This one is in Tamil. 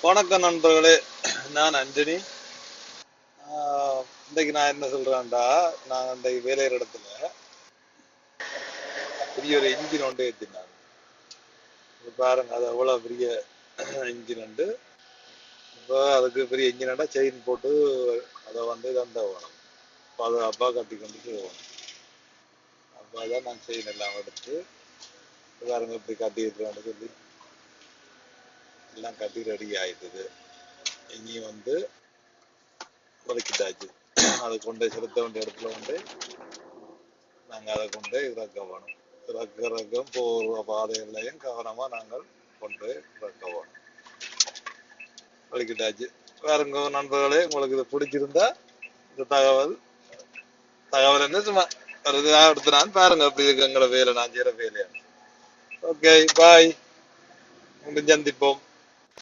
வணக்கம் நண்பர்களே, நான் அஞ்சனி. இன்னைக்கு நான் என்ன சொல்றேன்டா, நான் இன்றைக்கு வேலையிற இடத்துல பெரிய ஒரு இன்ஜின் ஒன்று ஏற்றினாங்க. பாருங்க, அது எவ்வளவு பெரிய இன்ஜின் உண்டு. இப்போ அதுக்கு பெரிய இன்ஜினண்டா செயின் போட்டு அதை தந்த வேணும், பாதுகாப்பா கட்டி கொண்டு போகணும். அப்போ அதான் நான் செயின் எல்லாம் எடுத்து பாருங்க இப்படி கட்டிட்டு சொல்லி எல்லாம் கட்டி ரெடி ஆயிட்டுது. இனி ஒதுக்கிட்டாச்சு. அதை கொண்டு செலுத்த வேண்டிய இடத்துல நாங்கள் அதை கொண்டு இறக்க வேணும். இறக்கம் போகிற பாதைகளையும் கவனமா நாங்கள் கொண்டு இறக்க வேணும். வலிக்கிட்டாச்சு. வேறுங்க நண்பர்களே, உங்களுக்கு இது பிடிச்சிருந்தா இந்த தகவல் என்ன சும்மா ஒரு இதாக எடுத்து நான் பாருங்க அப்படி இருக்கு எங்களை வேலை, நான் செய்யற வேலையா. ஓகே, பாய். சந்திப்போம்.